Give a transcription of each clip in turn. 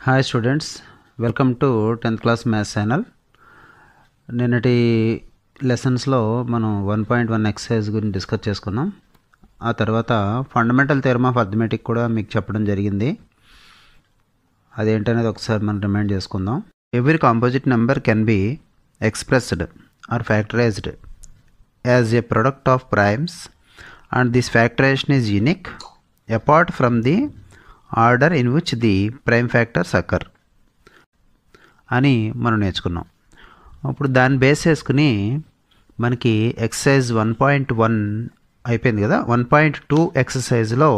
Hi students, welcome to 10th class maths channel. నిన్నటి లెసన్స్లో మనం 1.1 exercise గురించి డిస్కస్ చేసుకున్నాం. ఆ తర్వాత ఫండమెంటల్ థియరమ్ ఆఫ్ అర్థమెటిక్ కూడా మీకు చెప్పడం జరిగింది. అదేంటనేది ఒకసారి మనం రిమైండ్ చేసుకుందాం. Every composite number can be expressed or factorised as a product of primes and this factorisation is unique apart from the order in which the prime factors occur అని మనం నేర్చుకున్నాం. అప్పుడు దాన్ని బేస్ చేసుకుని మనకి ఎక్సర్సైజ్ 1.1 అయిపోయింది కదా. 1.2 ఎక్సర్సైజ్లో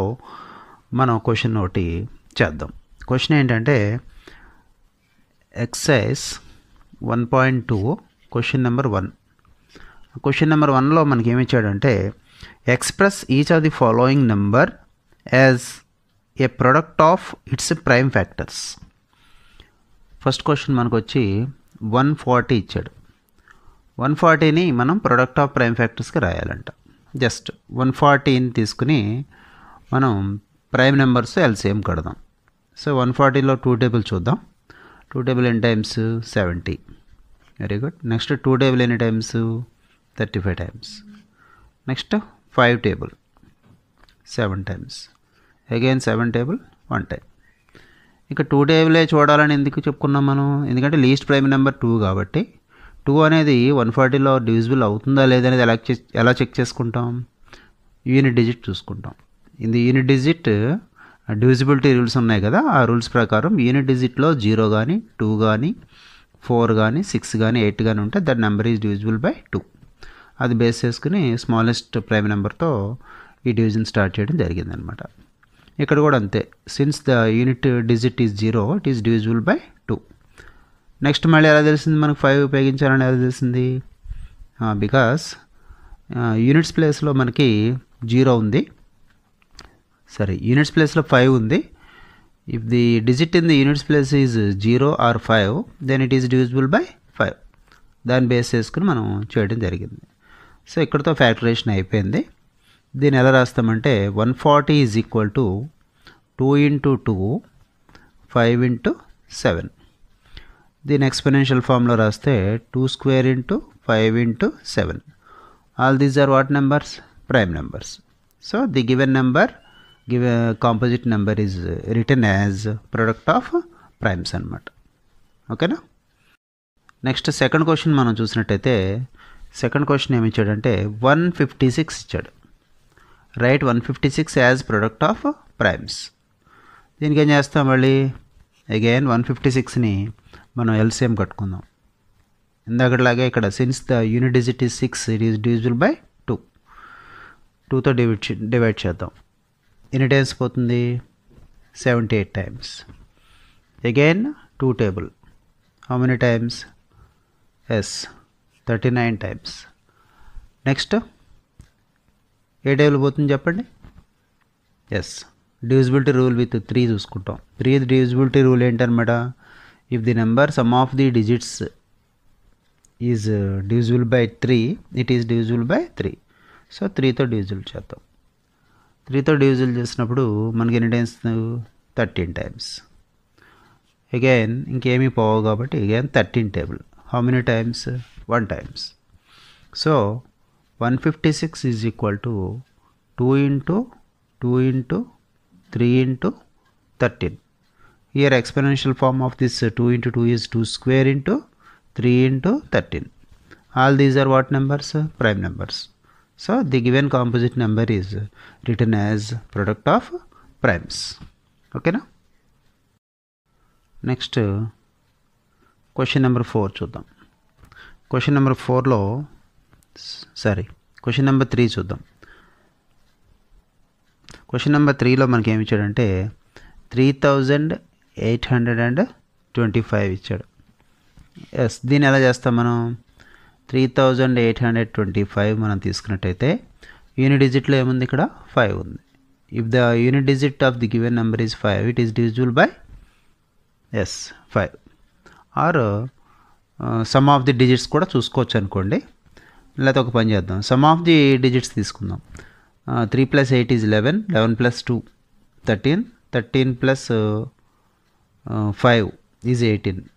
మనం క్వశ్చన్ ఒకటి చేద్దాం. క్వశ్చన్ ఏంటంటే exercise 1.2 question number 1. Question number 1లో మనకి ఏమి ఇచ్చాడంటే express each of the following number as a product of its prime factors. First question మనకు వచ్చి 140 ఇచ్చాడు. 140ని మనం ప్రొడక్ట్ ఆఫ్ ప్రైమ్ ఫ్యాక్టర్స్కి రాయాలంట. జస్ట్ 140ని తీసుకుని మనం ప్రైమ్ నెంబర్స్ ఎల్సిఎం కడదాం. సో 140లో 2 టేబుల్ చూద్దాం. 2 టేబుల్ ఎన్ని times 70. Very good. Next 2 table ఎన్ని times 35 times. Next 5 table 7 times. Again 7 table 1 time. ఇక 2 టేబులే చూడాలని ఎందుకు చెప్పుకున్నాం మనం? ఎందుకంటే లీస్ట్ ప్రైమ్ నెంబర్ 2 కాబట్టి 2 అనేది 140లో డివిజిబుల్ అవుతుందా లేదనేది ఎలా చెక్ చేసుకుంటాం? యూనిట్ డిజిట్ చూసుకుంటాం. ఇది యూనిట్ డిజిట్ డివిజిబిలిటీ రూల్స్ ఉన్నాయి కదా, ఆ రూల్స్ ప్రకారం యూనిట్ డిజిట్లో 0 కానీ 2 కానీ 4 కానీ 6 కానీ 8 కానీ ఉంటే that number is divisible by 2. అది బేస్ చేసుకుని స్మాలెస్ట్ ప్రైమ్ నెంబర్తో ఈ డివిజన్ స్టార్ట్ చేయడం జరిగిందనమాట. ఇక్కడ కూడా అంతే. Since the unit digit is 0 it is divisible by 2. Next మళ్ళీ ఎలా తెలిసింది మనకు 5 ఉపయోగించాలని ఎలా తెలిసింది? బికాస్ యూనిట్స్ ప్లేస్లో మనకి 0 ఉంది, సరే యూనిట్స్ ప్లేస్లో 5 ఉంది. If the digit in the units place is 0 or 5 then it is divisible by 5. దాన్ని బేస్ చేసుకుని మనం చేయడం జరిగింది. సో ఇక్కడతో ఫ్యాక్టరైజేషన్ అయిపోయింది. దీన్ని ఎలా రాస్తామంటే 140 is equal to 2 into 2 5 into 7. దీని ఎక్స్పెనెన్షియల్ ఫామ్లో రాస్తే 2 square into 5 into 7. All these are what numbers? Prime numbers. So the given number composite number is written as product of primes అనమాట. ఓకేనా? నెక్స్ట్ సెకండ్ క్వశ్చన్ మనం చూసినట్టయితే second question ఏమి ఇచ్చాడంటే 156 ఇచ్చాడు. Right 156 as product of primes. దీనికి ఏం చేస్తాం? మళ్ళీ అగైన్ 156ని మనం ఎల్సిఎం కట్టుకుందాం. ఇందాకట్లాగే ఇక్కడ since the unit digit is 6 it is divisible by 2. 2తో డివైడ్ చేద్దాం. ఎన్ని టైమ్స్ పోతుంది? 78 times. Again 2 table how many times? Yes 39 times. Next ఏ టేబుల్ పోతుంది చెప్పండి? ఎస్ డివిజిబిలిటీ రూల్ విత్ 3 చూసుకుంటాం. 3 డివిజిబిలిటీ రూల్ ఏంటనమాట? If the number sum of the digits is divisible by 3 it is divisible by 3. So 3తో divisible చేద్దాం. 3తో divisible చేసినప్పుడు మనకి ఎన్ని టైమ్స్? 13 టైమ్స్. అగైన్ ఇంకేమీ పోవు కాబట్టి again 13 table how many times? 1 times. So 156 is equal to 2 into 2 into 3 into 13. Here exponential form of this 2 into 2 is 2 square into 3 into 13. All these are what numbers? Prime numbers. So the given composite number is written as product of primes. ఓకేనా? Next question number 4 చూద్దాం. Question number 4లో question number 3 చూద్దాం. Question number 3లో మనకి ఏమి ఇచ్చాడంటే 3825 ఇచ్చాడు. Yes దీన్ని ఎలా చేస్తాం మనం? 3825 మనం తీసుకున్నట్టయితే యూనిట్ డిజిట్లో ఏముంది? ఇక్కడ 5 ఉంది. If the unit digit of the given number is 5 it is divisible by 5. Or sum of the digits కూడా చూసుకోవచ్చు అనుకోండి. లేకపోతే ఒక పని చేద్దాం, సమ్ ఆఫ్ ది డిజిట్స్ తీసుకుందాం. 3 + 8 is 11, 11 + 2 13, 13 + 5 is 18.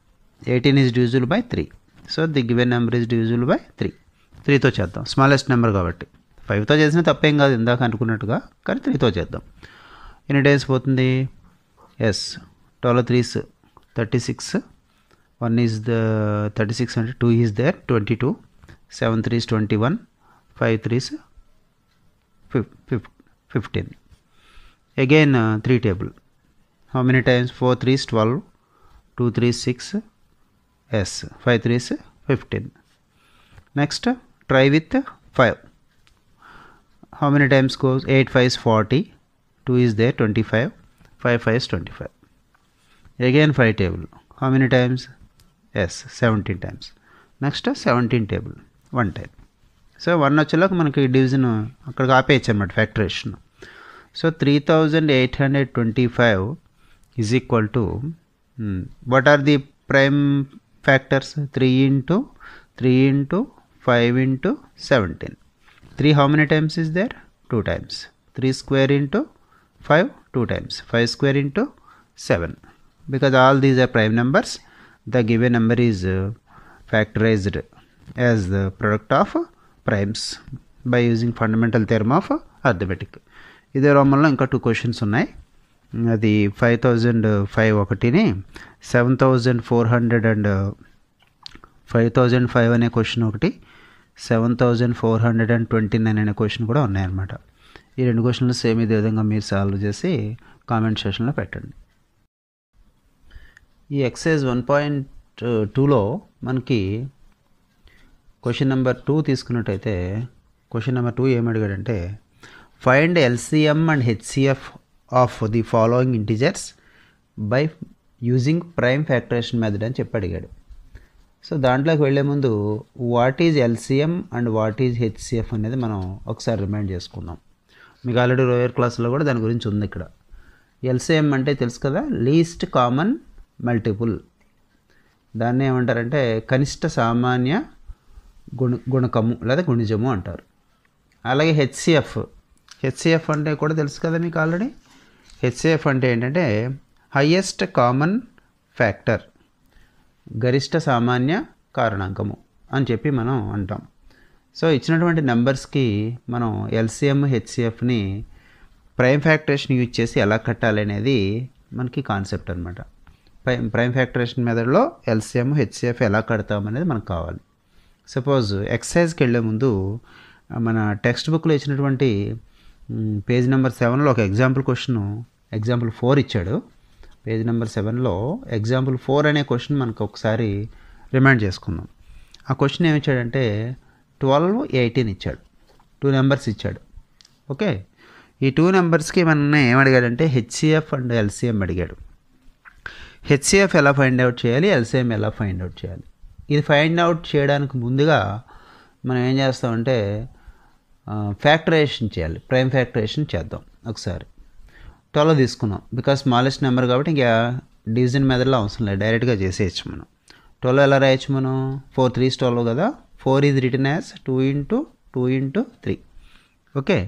18 is divisible by 3. So the given number is divisible by 3. 3తో చేద్దాం, smallest number కాబట్టి. 5తో చేసిన తప్పేం కాదు ఇందాక అనుకున్నట్టుగా, కానీ 3తో చేద్దాం. ఎన్ని డేస్ పోతుంది? ఎస్, 12 3s 36, 1 is the 36 అంటే 2 is there 22, 7 3s 21, 5 3s 15. Again 3 table. How many times? 4 3s 12, 2 3s 6, yes, 5 3s 15. Next, try with 5. How many times goes? 8 5 is 40, 2 is there 25, 5 5 is 25. Again 5 table. How many times? Yes, 17 times. Next 17 table, 1 time. So 1 వచ్చేలాగా మనకి division అక్కడికి ఆపేయచ్చు అనమాట, factorization. So 3825 is equal to what are the prime factors? 3 into 5 into 17. 3 how many times is there? 2 times. 3 square into 5 2 times. 5 square into 7. Because all these are prime numbers, the given number is factorized as the product of primes by using fundamental theorem of arithmetic. ఇదే రోమంలో ఇంకా 2 questions ఉన్నాయి. అది 5005 ఒకటిని, 7400 and 5005 అనే question ఒకటి, 7429 అనే question కూడా ఉన్నాయన్నమాట. ఈ 2 క్వశ్చన్లు సేమ్ ఇదే విధంగా మీరు సాల్వ్ చేసి కామెంట్ సెక్షన్లో పెట్టండి. ఈ ఎక్సైజ్ 1.2లో మనకి క్వశ్చన్ నెంబర్ 2 తీసుకున్నట్టయితే, క్వశ్చన్ నెంబర్ 2 ఏమడిగాడంటే, find LCM and HCF of the following integers by using prime factorisation method అని చెప్పి అడిగాడు. సో దాంట్లోకి వెళ్ళే ముందు what is LCM and what is HCF అనేది మనం ఒకసారి రిమైండ్ చేసుకుందాం. మీకు ఆల్రెడీ లోయర్ క్లాస్లో కూడా దాని గురించి ఉంది. ఇక్కడ ఎల్సిఎం అంటే తెలుసు కదా, లీస్ట్ కామన్ మల్టిపుల్. దాన్ని ఏమంటారంటే కనిష్ట సామాన్య గుణకము లేదా గుణిజము అంటారు. అలాగే హెచ్సిఎఫ్ అంటే కూడా తెలుసు కదా మీకు ఆల్రెడీ. హెచ్సిఎఫ్ అంటే ఏంటంటే హయ్యెస్ట్ కామన్ ఫ్యాక్టర్, గరిష్ట సామాన్య కారణాంకము అని చెప్పి మనం అంటాం. సో ఇచ్చినటువంటి నెంబర్స్కి మనం ఎల్సిఎం హెచ్సిఎఫ్ని ప్రైమ్ ఫ్యాక్టరేషన్ యూజ్ చేసి ఎలా కట్టాలి అనేది మనకి కాన్సెప్ట్ అనమాట. ప్రైమ్ ఫ్యాక్టరేషన్ మెథడ్లో ఎల్సిఎం హెచ్సిఎఫ్ ఎలా కడతామనేది మనకు కావాలి. సపోజ్ ఎక్సర్సైజ్కి వెళ్ళే ముందు మన టెక్స్ట్ బుక్లో ఇచ్చినటువంటి పేజ్ నెంబర్ 7లో ఒక ఎగ్జాంపుల్ క్వశ్చన్, ఎగ్జాంపుల్ 4 ఇచ్చాడు. పేజ్ నెంబర్ 7లో ఎగ్జాంపుల్ 4 అనే క్వశ్చన్ మనకు ఒకసారి రిమైండ్ చేసుకుందాం. ఆ క్వశ్చన్ ఏమి ఇచ్చాడంటే 12 18 ఇచ్చాడు, 2 నెంబర్స్ ఇచ్చాడు. ఓకే, ఈ 2 నెంబర్స్కి మన ఏమడిగాడంటే హెచ్సిఎఫ్ అండ్ ఎల్సిఎం అడిగాడు. హెచ్సిఎఫ్ ఎలా ఫైండ్ అవుట్ చేయాలి, ఎల్సిఎం ఎలా ఫైండ్ అవుట్ చేయాలి. ఇది ఫైండ్ అవుట్ చేయడానికి ముందుగా మనం ఏం చేస్తామంటే ఫ్యాక్టరైజేషన్ చేయాలి, ప్రైమ్ ఫ్యాక్టరైజేషన్ చేద్దాం. ఒకసారి 12 తీసుకున్నాం, బికాస్ స్మాలెస్ట్ నెంబర్ కాబట్టి ఇంకా డివిజన్ మెథడ్లో అవసరం లేదు, డైరెక్ట్గా చేసేయచ్చు మనం. 12 ఎలా రాయొచ్చు మనం? 4 3s 12 కదా. 4 is written as 2 into 2 into 3. Okay,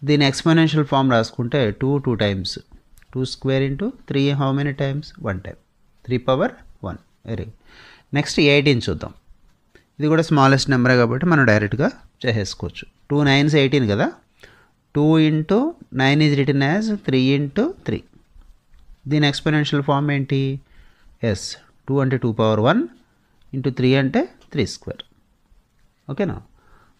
దీని ఎక్స్పోనెన్షియల్ ఫామ్ రాసుకుంటే 2 times, 2 square into 3 how many times? 1 time, 3 power 1. Very good. Next 18 చూద్దాం. ఇది కూడా స్మాలెస్ట్ నెంబరే కాబట్టి మనం డైరెక్ట్గా చేసేసుకోవచ్చు. 2 9s 18 కదా. 2 into 9 is written as 3 into 3. దీని ఎక్స్పోనెన్షియల్ ఫామ్ ఏంటి? ఎస్, 2 అంటే 2 power 1 into 3 అంటే 3 square. ఓకేనా?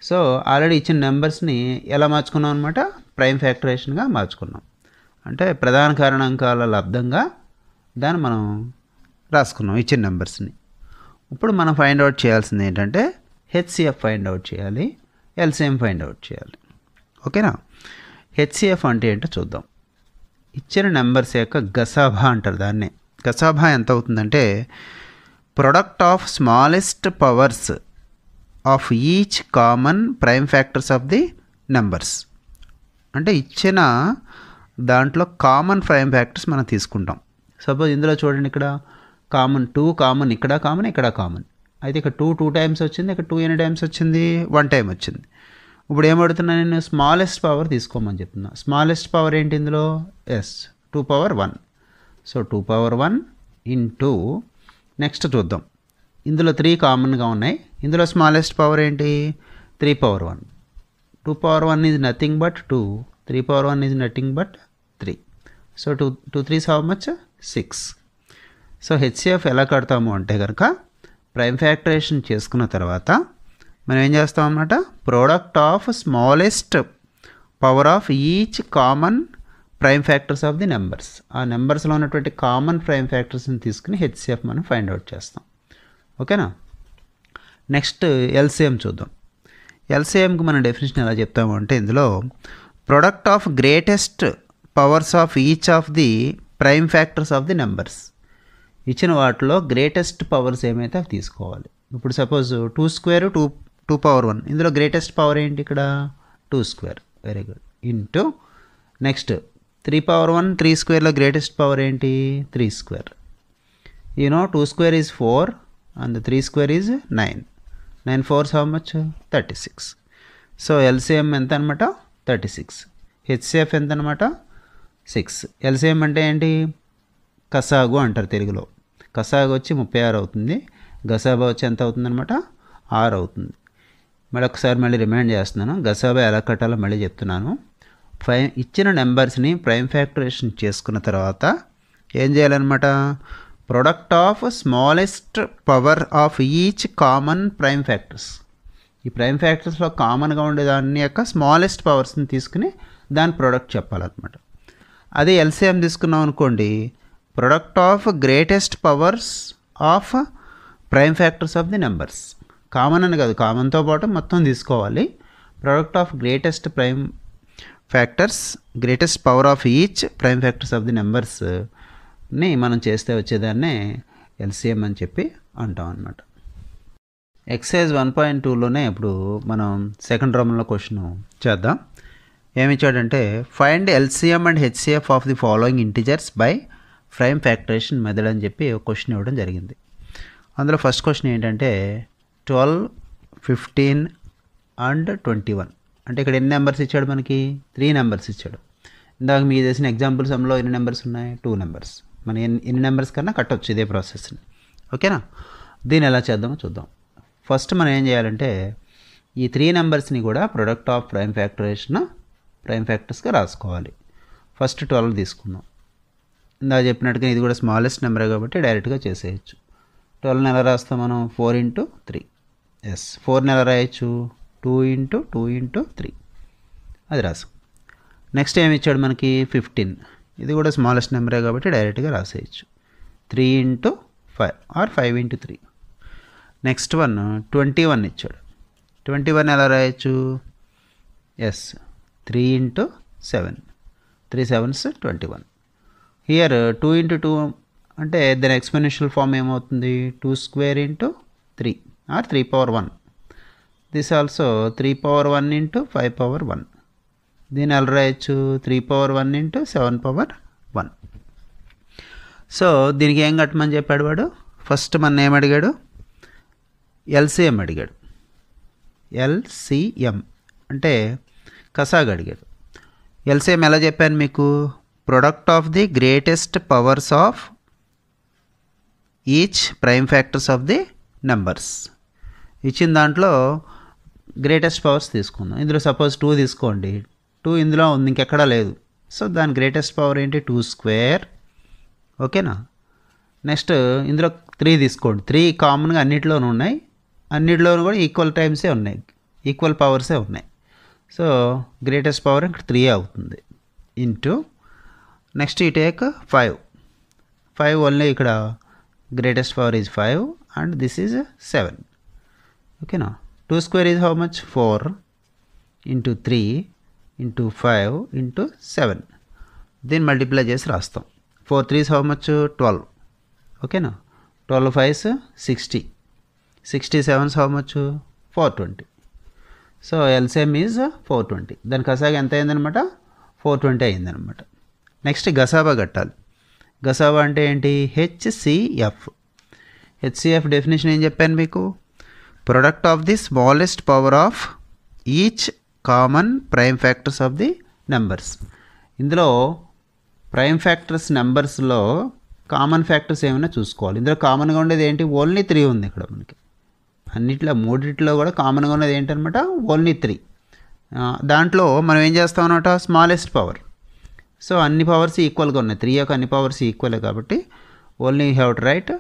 సో ఆల్రెడీ ఇచ్చిన నెంబర్స్ని ఎలా మార్చుకున్నాం అనమాట? ప్రైమ్ ఫ్యాక్టరేషన్గా మార్చుకున్నాం. అంటే ప్రధాన కారణాంకాల లబ్ధంగా దాన్ని మనం రాసుకున్నాం ఇచ్చిన నెంబర్స్ని. ఇప్పుడు మనం ఫైండ్ అవుట్ చేయాల్సింది ఏంటంటే హెచ్సిఎఫ్ ఫైండ్ అవుట్ చేయాలి, ఎల్సిఎం ఫైండ్ అవుట్ చేయాలి. ఓకేనా? హెచ్సిఎఫ్ అంటే ఏంటో చూద్దాం. ఇచ్చిన నెంబర్స్ యొక్క గసాభా అంటారు దాన్నే. గసాభా ఎంత అవుతుందంటే product of smallest powers of each common prime factors of the numbers. అంటే ఇచ్చిన దాంట్లో కామన్ ప్రైమ్ ఫ్యాక్టర్స్ మనం తీసుకుంటాం. సపోజ్ ఇందులో చూడండి, ఇక్కడ కామన్ 2 కామన్, ఇక్కడ కామన్, ఇక్కడ కామన్. అయితే ఇక్కడ 2 times వచ్చింది, ఇక్కడ 2 ఎన్ని టైమ్స్ వచ్చింది? 1 time వచ్చింది. ఇప్పుడు ఏమడుతున్నా నేను? స్మాలెస్ట్ పవర్ తీసుకోమని చెప్తున్నా. స్మాలెస్ట్ పవర్ ఏంటి ఇందులో? Yes, 2 power 1. So 2 power 1 into next చూద్దాం. ఇందులో 3 కామన్గా ఉన్నాయి. ఇందులో స్మాలెస్ట్ పవర్ ఏంటి? 3 power 1. 2 power 1 is nothing but 2. 3 power 1 is nothing but 3. So 2 3s how much? 6. So HCF ఎలా కడతాము అంటే కనుక ప్రైమ్ ఫ్యాక్టరేషన్ చేసుకున్న తర్వాత మనం ఏం చేస్తాం అన్నమాట, product of smallest power of each common prime factors of the numbers. ఆ నెంబర్స్లో ఉన్నటువంటి కామన్ ప్రైమ్ ఫ్యాక్టర్స్ని తీసుకుని హెచ్సిఎఫ్ మనం ఫైండ్ అవుట్ చేస్తాం. ఓకేనా? నెక్స్ట్ ఎల్సిఎం చూద్దాం. ఎల్సిఎంకి మనం డెఫినేషన్ ఎలా చెప్తాము అంటే ఇందులో product of greatest powers of each of the prime factors of the numbers. ఇచ్చిన వాటిలో గ్రేటెస్ట్ పవర్స్ ఏమైతే అవి తీసుకోవాలి. ఇప్పుడు సపోజ్ 2 స్క్వేర్ 2 పవర్ 1. ఇందులో గ్రేటెస్ట్ పవర్ ఏంటి? ఇక్కడ 2 square. Very good. Into next 3 power 1 3 స్క్వేర్లో గ్రేటెస్ట్ పవర్ ఏంటి? 3 square. 2 square is 4 and 3 square is 9. 9 4s how much? 36. So LCM ఎంత అనమాట? 36. హెచ్సిఎఫ్ ఎంత అనమాట? 6. ఎల్సిఎం అంటే ఏంటి? కసాగు అంటారు తెలుగులో. కసాగు వచ్చి 36 అవుతుంది. గసాబా వచ్చి ఎంత అవుతుంది అనమాట? 6 అవుతుంది. మళ్ళీ రిమైండ్ చేస్తున్నాను. గసాబా ఎలా కట్టాలో మళ్ళీ చెప్తున్నాను. ఇచ్చిన నెంబర్స్ని ప్రైమ్ ఫ్యాక్టరేషన్ చేసుకున్న తర్వాత ఏం చేయాలన్నమాట, product of smallest power of each common prime factors. ఈ ప్రైమ్ ఫ్యాక్టర్స్లో కామన్గా ఉండే దాని యొక్క స్మాలెస్ట్ పవర్స్ని తీసుకుని దాని ప్రొడక్ట్ చెప్పాలన్నమాట. అదే ఎల్సిఎం తీసుకున్నాం అనుకోండి, product of greatest powers of prime factors of the numbers. Common అని కాదు, కామన్తో పాటు మొత్తం తీసుకోవాలి. Product of greatest prime factors, greatest power of each prime factors of the నెంబర్స్ని మనం చేస్తే వచ్చేదాన్నే ఎల్సిఎం అని చెప్పి అంటాం అన్నమాట. ఎక్సైజ్ 1.2లోనే ఇప్పుడు మనం సెకండ్ రోమన్లో క్వశ్చన్ చేద్దాం. ఏమిచ్చాడంటే find LCM and HCF of the following integers by prime factorisation method అని చెప్పి ఒక క్వశ్చన్ ఇవ్వడం జరిగింది. అందులో ఫస్ట్ క్వశ్చన్ ఏంటంటే 12, 15 and 21. అంటే ఇక్కడ ఎన్ని నెంబర్స్ ఇచ్చాడు మనకి? 3 నెంబర్స్ ఇచ్చాడు. ఇందాక మీకు చేసిన ఎగ్జాంపుల్ సమ్లో ఎన్ని నెంబర్స్ ఉన్నాయి? 2 నెంబర్స్. మనం ఎన్ని నెంబర్స్ కన్నా కట్టొచ్చు ఇదే ప్రాసెస్ని. ఓకేనా? దీన్ని ఎలా చేద్దామో చూద్దాం. ఫస్ట్ మనం ఏం చేయాలంటే ఈ 3 నెంబర్స్ని కూడా ప్రొడక్ట్ ఆఫ్ ప్రైమ్ ఫ్యాక్టర్స్గా రాసుకోవాలి. ఫస్ట్ 12 తీసుకుందాం. ఇందాక చెప్పినట్టుగా ఇది కూడా స్మాలెస్ట్ నెంబరే కాబట్టి డైరెక్ట్గా చేసేయచ్చు. 12 ఎలా రాస్తాం మనం? 4 into 3. 4 ఎలా రాయొచ్చు? 2 into 2 into 3. అది రాసాం. నెక్స్ట్ ఏమి ఇచ్చాడు మనకి? 15. ఇది కూడా స్మాలెస్ట్ నెంబరే కాబట్టి డైరెక్ట్గా రాసేయచ్చు. 3 into 5 or 5 into 3. నెక్స్ట్ 21 ఇచ్చాడు. 21 ఎలా రాయొచ్చు? 3 into 7. 3 7s 21. హియర్ 2 into 2 అంటే దాని ఎక్స్పోనెన్షియల్ ఫామ్ ఏమవుతుంది? 2 square into 3 or 3 power 1. This also 3 power 1 into 5 power 1. దీన్ని ఎలా రాయొచ్చు? 3 power 1 into 7 power 1. సో దీనికి ఏం కట్టమని చెప్పాడు వాడు? ఫస్ట్ మన ఏమడిగాడు? ఎల్సిఎం అడిగాడు. ఎల్సిఎం అంటే కసాగా అడిగాడు. ఎల్సిఎం ఎలా చెప్పాను మీకు? Product of the greatest powers of each prime factors of the numbers. ఇచ్చిన దాంట్లో గ్రేటెస్ట్ పవర్స్ తీసుకుందాం. ఇందులో సపోజ్ 2 తీసుకోండి. 2 ఇందులో ఉంది, ఇంకెక్కడా లేదు. సో దాని గ్రేటెస్ట్ పవర్ ఏంటి? 2 square. ఓకేనా? నెక్స్ట్ ఇందులో 3 తీసుకోండి. 3 కామన్గా అన్నింటిలోనూ ఉన్నాయి. అన్నింటిలోనూ కూడా ఈక్వల్ టైమ్సే ఉన్నాయి, ఈక్వల్ పవర్సే ఉన్నాయి. సో గ్రేటెస్ట్ పవర్ ఇక్కడ 3 అవుతుంది. ఇంటూ నెక్స్ట్ ఈ టేక్ 5. 5 ఓన్లీ ఇక్కడ greatest power is 5 and this is 7. ఓకేనా? 2 square is how much? 4 into 3 into 5 into 7. దీన్ని మల్టిప్లై చేసి రాస్తాం. 4 3s హౌ మచ్? 12. ఓకేనా? 12 5s 60. 67s how much? 420. So LCM is 420. దాని కసాగా ఎంత అయిందనమాట? 420 అయిందనమాట. నెక్స్ట్ గసాబా కట్టాలి. గసాబా అంటే ఏంటి? హెచ్సిఎఫ్. హెచ్సిఎఫ్ డెఫినేషన్ ఏం చెప్పాను మీకు? Product of the smallest power of each common prime factors of the numbers. ఇందులో ప్రైమ్ ఫ్యాక్టర్స్ నెంబర్స్లో కామన్ ఫ్యాక్టర్స్ ఏమైనా చూసుకోవాలి. ఇందులో కామన్గా ఉండేది ఏంటి? ఓన్లీ 3 ఉంది ఇక్కడ మనకి. అన్నిట్లో మూడిట్లో కూడా కామన్గా ఉన్నది ఏంటనమాట? ఓన్లీ 3. దాంట్లో మనం ఏం చేస్తాం అనమాట? Smallest power. సో అన్ని పవర్స్ ఈక్వల్గా ఉన్నాయి. 3 యొక్క అన్ని పవర్స్ ఈక్వలే కాబట్టి only you have to write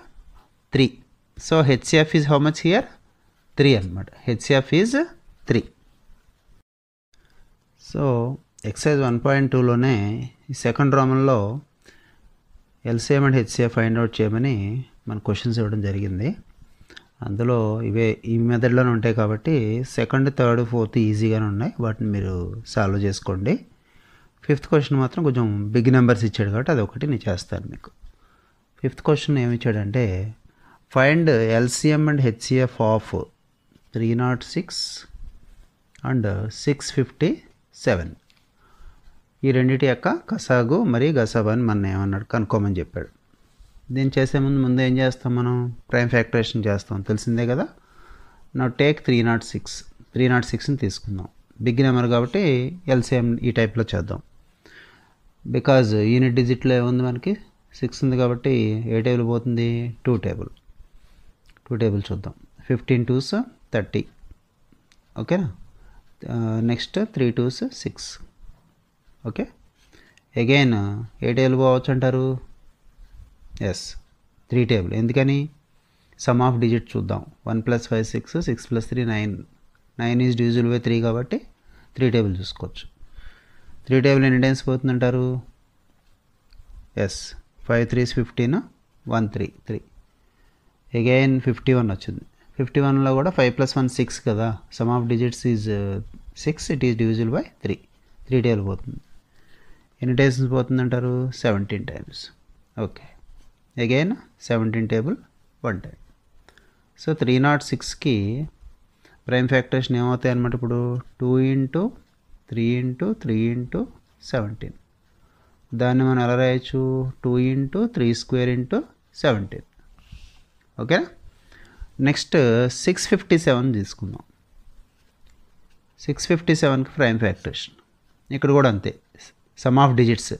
3. So HCF is how much here? 3 అనమాట. HCF is 3. సో ఎక్సర్సైజ్ 1.2లోనే ఈ సెకండ్ రోమన్లో LCM and HCF find out చేయమని మన క్వశ్చన్స్ ఇవ్వడం జరిగింది. అందులో ఈ మెథడ్లోనే ఉంటాయి కాబట్టి సెకండ్, థర్డ్, ఫోర్త్ ఈజీగానే ఉన్నాయి. వాటిని మీరు సాల్వ్ చేసుకోండి. 5th క్వశ్చన్ మాత్రం కొంచెం బిగ్ నెంబర్స్ ఇచ్చాడు కాబట్టి అదొకటి నేను చేస్తాను మీకు. 5th క్వశ్చన్ ఏమి ఇచ్చాడంటే find LCM and HCF of 306 and 657. ఈ రెండింటి యొక్క కసాగు మరియు గసాబు అని మన ఏమన్నాడు కనుక్కోమని చెప్పాడు. దీన్ని చేసే ముందు ఏం చేస్తాం? మనం ప్రైమ్ ఫ్యాక్టరేషన్ చేస్తాం, తెలిసిందే కదా. నా టేక్ 306ని తీసుకుందాం. బిగ్ నెంబర్ కాబట్టి ఎల్సిఎం ఈ టైప్లో చేద్దాం. బికాజ్ యూనిట్ డిజిట్లో ఏముంది మనకి? 6 ఉంది కాబట్టి ఏ టేబుల్ పోతుంది? 2 టేబుల్. 2 టేబుల్ చూద్దాం. 15 2s 30. ఓకేనా? Next 3 2s 6. ఓకే. అగైన్ ఏ టేబుల్ పోవచ్చు అంటారు? Yes, 3 table. ఎందుకని? సమ్ ఆఫ్ డిజిట్ చూద్దాం. 1 + 5 6, 6 + 3 9. 9 ఈజ్ డివిజిబుల్ బై 3 కాబట్టి 3 టేబుల్ చూసుకోవచ్చు. 3 టేబుల్ ఎన్ని టైమ్స్ పోతుందంటారు? Yes, 5 3s 15, 1 3 3. అగైన్ 51 వచ్చింది. 51లో కూడా 5 + 1 6 కదా. Sum of digits is 6, it is divisible by 3. 3 table పోతుంది. ఎన్ని టైమ్స్ పోతుందంటారు? 17 times. Okay. Again 17 table 1 time. So 306కి ప్రైమ్ ఫ్యాక్టరేషన్ ఏమవుతాయి అనమాట? ఇప్పుడు 2 × 3 × 3 × 17. దాన్ని మనం ఎలా రాయొచ్చు? 2 × 3² × 17. ఓకేనా? నెక్స్ట్ 657 తీసుకుందాం. 657కి ప్రైమ్ ఫ్యాక్టరేషన్. ఇక్కడ కూడా అంతే. Some of digits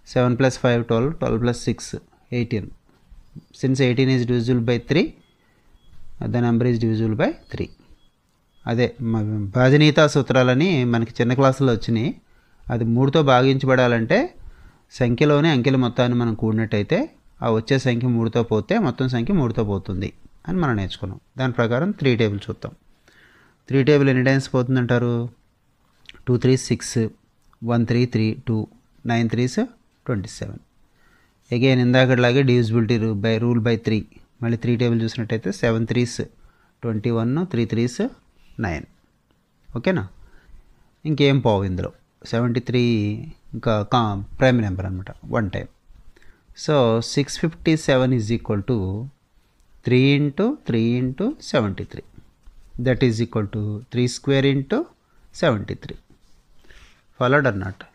7 + 5 12, 12 + 6 18. Since 18 is divisible by 3, the number is divisible by 3. అదే భాజనీయతా సూత్రాలని మనకి చిన్న క్లాసులో వచ్చినాయి. అది 3తో భాగించబడాలంటే సంఖ్యలోనే అంకెల మొత్తాన్ని మనం కూడినట్టయితే ఆ వచ్చే సంఖ్య 3తో పోతే మొత్తం సంఖ్య 3తో పోతుంది అని మనం నేర్చుకున్నాం. దాని ప్రకారం 3 టేబుల్ చూద్దాం. 3 టేబుల్ ఎన్ని టైమ్స్ పోతుందంటారు? 2 3s 6, 1 3 3 2, 9 3s 27. అగైన్ ఇందాకట్లాగే డివిజిబిలిటీ రూల్ బై 3. మళ్ళీ 3 టేబుల్ చూసినట్టయితే 7 3s 21, 3 3s 9. ఓకేనా? ఇంకేం పోవు ఇందులో. 73 ఇంకా ప్రైమ్ నెంబర్ అనమాట, 1 time. So 657 is equal to 3 × 3 × 73. That is equal to 3² × 73. Followed అన్నట్టు.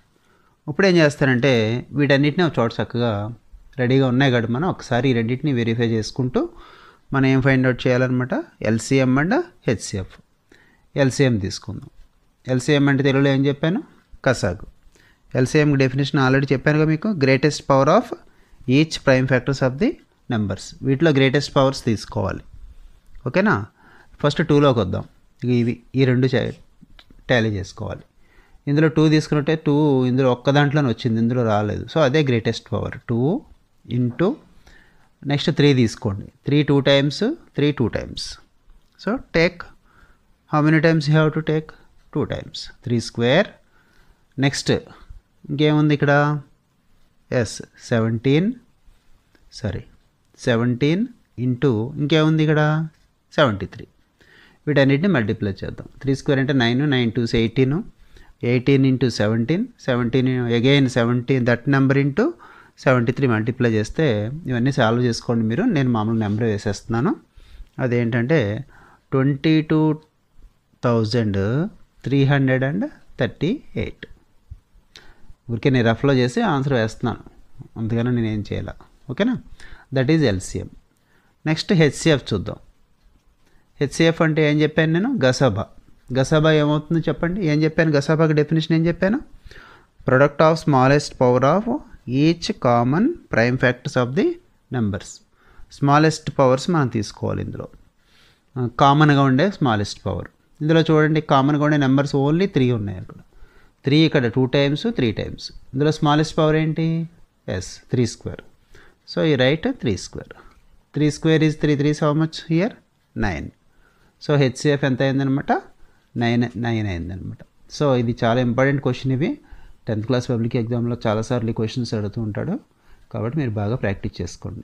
ఇప్పుడు ఏం చేస్తారంటే వీటన్నిటిని ఒక చోట చక్కగా రెడీగా ఉన్నాయి కాబట్టి మనం ఒకసారి ఈ రెండింటిని వెరిఫై చేసుకుంటూ మనం ఏం ఫైండ్ అవుట్ చేయాలన్నమాట? LCM and HCF. ఎల్సిఎం తీసుకుందాం. ఎల్సిఎం అంటే తెలుగులో ఏం చెప్పాను? కసాగు. ఎల్సిఎంకి డెఫినేషన్ ఆల్రెడీ చెప్పాను కదా మీకు. Greatest power of each prime factors of the numbers. వీటిలో గ్రేటెస్ట్ పవర్స్ తీసుకోవాలి. ఓకేనా? ఫస్ట్ 2లోకి వద్దాం. ఇవి ఈ రెండు టాలీ చేసుకోవాలి. ఇందులో 2 తీసుకున్నట్టే 2 ఇందులో ఒక్క దాంట్లోనే వచ్చింది, ఇందులో రాలేదు. సో అదే గ్రేటెస్ట్ పవర్. 2 × నెక్స్ట్ 3 తీసుకోండి. 3 2 times, 3 2 times. So take how many times you have to take? 2 times. 3². Next ఇంకేముంది ఇక్కడ? ఎస్ 17 ఇంటూ ఇంకేముంది ఇక్కడ? 73. వీటన్నిటిని మల్టిప్లై చేద్దాం. 3² అంటే 9, 9 2s 18, 18 × 17, 17 again 17 that number into 73 multiply చేస్తే ఇవన్నీ సాల్వ్ చేసుకోండి మీరు. నేను మామూలు నెంబర్ వేసేస్తున్నాను. అదేంటంటే 22,338. ఊరికే నేను రఫ్లో చేసి ఆన్సర్ వేస్తున్నాను, అందుకని నేనేం చేయాలి. ఓకేనా? That is LCM. Next HCF చూద్దాం. హెచ్సిఎఫ్ అంటే ఏం చెప్పాను నేను? గసాబా. గసాబా ఏమవుతుందో చెప్పండి. ఏం చెప్పాను? గసాబాకి డెఫినేషన్ ఏం చెప్పాను? Product of smallest power of each common prime factors of the numbers. Smallest powers మనం తీసుకోవాలి ఇందులో, కామన్గా ఉండే స్మాలెస్ట్ పవర్. ఇందులో చూడండి కామన్గా ఉండే నెంబర్స్ ఓన్లీ 3 ఉన్నాయి అక్కడ. 3 ఇక్కడ 2 టైమ్స్ 3 టైమ్స్. ఇందులో స్మాలెస్ట్ పవర్ ఏంటి? Yes 3 square. సో ఈ right 3 square. 3 square is 3 3 how much here 9. So HCF ఎంత అయిందనమాట? 9 అయిందనమాట. సో ఇది చాలా ఇంపార్టెంట్ క్వశ్చన్. ఇవి 10th క్లాస్ పబ్లిక్ ఎగ్జామ్లో చాలాసార్లు ఈ క్వశ్చన్స్ అడుగుతూ ఉంటాడు, కాబట్టి మీరు బాగా ప్రాక్టీస్ చేసుకోండి.